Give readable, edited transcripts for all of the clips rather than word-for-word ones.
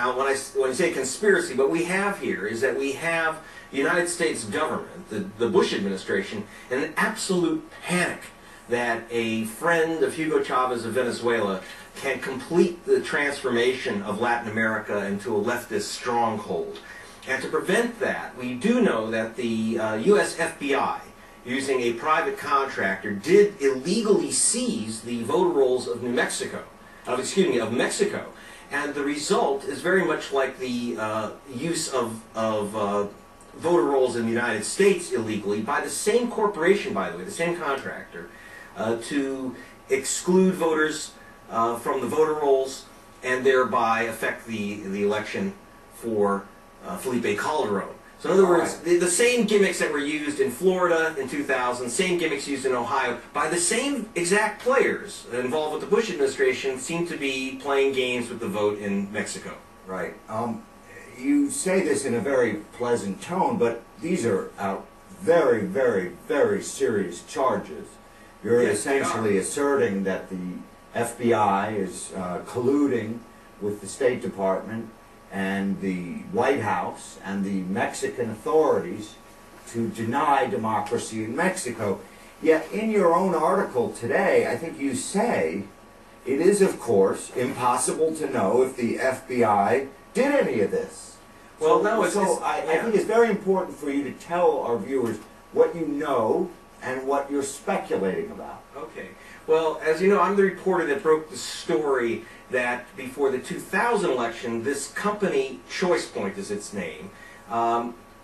Now, when you say conspiracy, what we have here is that we have the United States government, the Bush administration, in an absolute panic that a friend of Hugo Chavez of Venezuela can complete the transformation of Latin America into a leftist stronghold. And to prevent that, we do know that the U.S. FBI, using a private contractor, did illegally seize the voter rolls of Mexico. And the result is very much like the use of voter rolls in the United States illegally by the same corporation, by the way, the same contractor, to exclude voters from the voter rolls and thereby affect the election for Felipe Calderon. So in other words, the same gimmicks that were used in Florida in 2000, same gimmicks used in Ohio, by the same exact players involved with the Bush administration seem to be playing games with the vote in Mexico. Right. You say this in a very pleasant tone, but these are very, very, very serious charges. You're essentially asserting that the FBI is colluding with the State Department and the White House and the Mexican authorities to deny democracy in Mexico. Yet in your own article today, I think you say it is, of course, impossible to know if the FBI did any of this. Well, I think it's very important for you to tell our viewers what you know and what you're speculating about. Okay. Well, as you know, I'm the reporter that broke the story that before the 2000 election, this company, ChoicePoint is its name,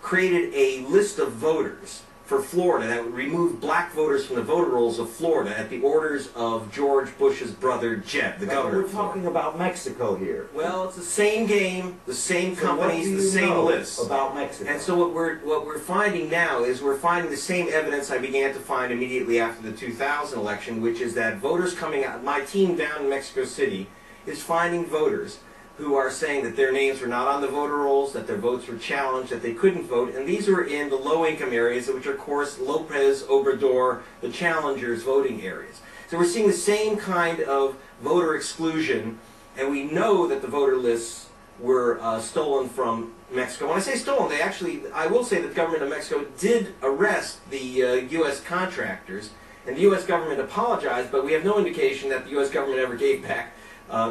created a list of voters for Florida that would remove black voters from the voter rolls of Florida at the orders of George Bush's brother, Jeb, the governor of Florida. We're talking about Mexico here. Well, it's the same game, the same companies, the same lists. About Mexico? And so what we're finding now is we're finding the same evidence I began to find immediately after the 2000 election, which is that voters coming out, my team down in Mexico City is finding voters who are saying that their names were not on the voter rolls, that their votes were challenged, that they couldn't vote, and these were in the low-income areas, which are, of course, Lopez, Obrador, the challengers' voting areas. So we're seeing the same kind of voter exclusion, and we know that the voter lists were stolen from Mexico. When I say stolen, they actually, I will say that the government of Mexico did arrest the U.S. contractors, and the U.S. government apologized, but we have no indication that the U.S. government ever gave back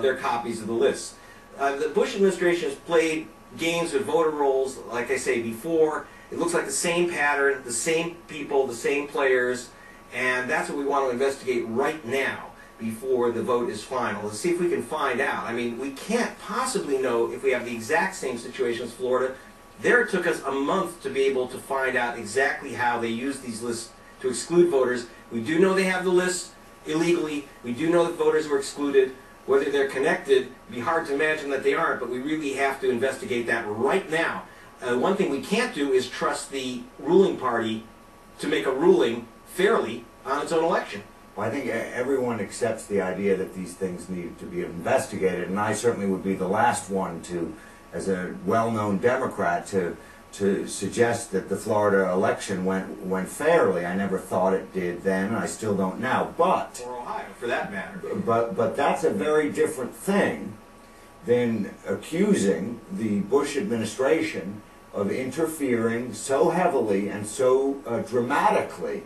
their copies of the lists. The Bush administration has played games with voter rolls, like I say before. It looks like the same pattern, the same people, the same players, and that's what we want to investigate right now before the vote is final, to see if we can find out. I mean, we can't possibly know if we have the exact same situation as Florida. There it took us a month to be able to find out exactly how they used these lists to exclude voters. We do know they have the lists illegally. We do know that voters were excluded. Whether they're connected, it'd be hard to imagine that they aren't, but we really have to investigate that right now. One thing we can't do is trust the ruling party to make a ruling fairly on its own election. Well, I think everyone accepts the idea that these things need to be investigated, and I certainly would be the last one to, as a well-known Democrat, to suggest that the Florida election went fairly. I never thought it did then, and I still don't now. But or Ohio, for that matter. But that's a very different thing than accusing the Bush administration of interfering so heavily and so dramatically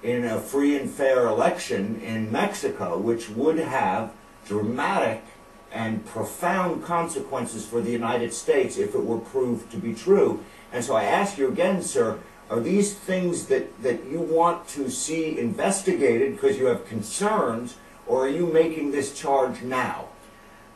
in a free and fair election in Mexico, which would have dramatic and profound consequences for the United States if it were proved to be true. And so I ask you again, sir, are these things that you want to see investigated because you have concerns, or are you making this charge now?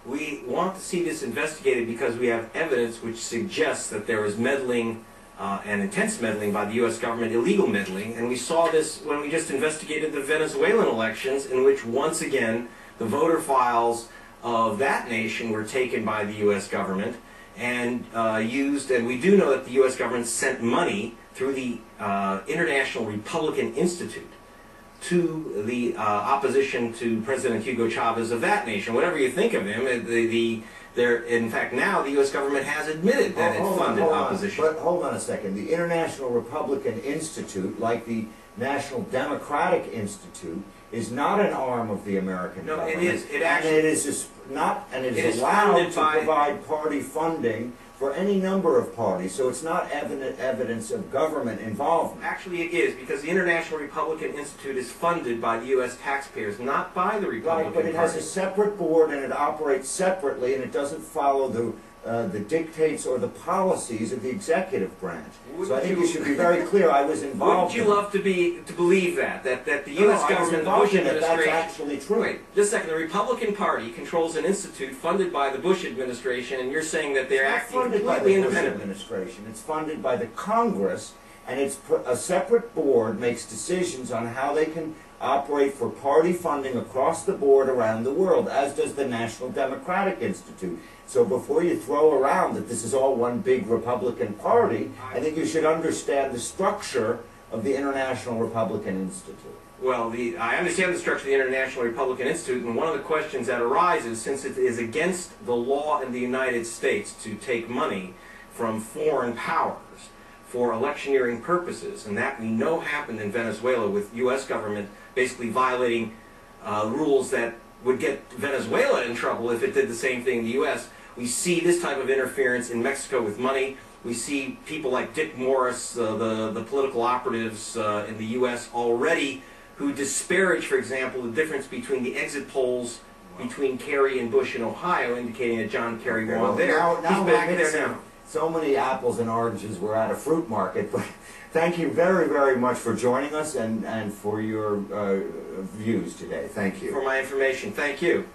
We want to see this investigated because we have evidence which suggests that there was meddling and intense meddling by the U.S. government, illegal meddling, and we saw this when we just investigated the Venezuelan elections, in which once again the voter files of that nation were taken by the U.S. government and used, and we do know that the U.S. government sent money through the International Republican Institute to the opposition to President Hugo Chavez of that nation. Whatever you think of him, in fact now the U.S. government has admitted that it funded opposition. But hold on a second. The International Republican Institute, like the National Democratic Institute, is not an arm of the American government. No, it is. It actually, and it is and it It is is allowed funded to by- provide party funding for any number of parties. So it's not evidence of government involvement. Actually, it is, because the International Republican Institute is funded by the U.S. taxpayers, not by the Republican Right, but it has a Party. separate board and it operates separately, and it doesn't follow the dictates or the policies of the executive branch. So I Wouldn't think you- you should be very clear. I was involved. Wouldn't you love to believe that the No, U.S. I was government, the involved Bush in it. That's administration... actually true. Wait, just a second. The Republican Party controls an institute funded by the Bush administration, and you're saying that they're It's not acting funded by completely the Bush independently. administration. It's funded by the Congress, and it's a separate board makes decisions on how they can operate for party funding across the board around the world, as does the National Democratic Institute. So before you throw around that this is all one big Republican Party, I think you should understand the structure of the International Republican Institute. Well, I understand the structure of the International Republican Institute, and one of the questions that arises, since it is against the law in the United States to take money from foreign powers for electioneering purposes, and that we know happened in Venezuela with U.S. government basically violating rules that would get Venezuela in trouble if it did the same thing in the U.S. We see this type of interference in Mexico with money. We see people like Dick Morris, the political operatives in the U.S. already, who disparage, for example, the difference between the exit polls between Kerry and Bush in Ohio, indicating that John Kerry won there. Now He's we're back there mixing now. so many apples and oranges, we're at a fruit market. But thank you very, very much for joining us and for your views today. Thank you. For my information, thank you.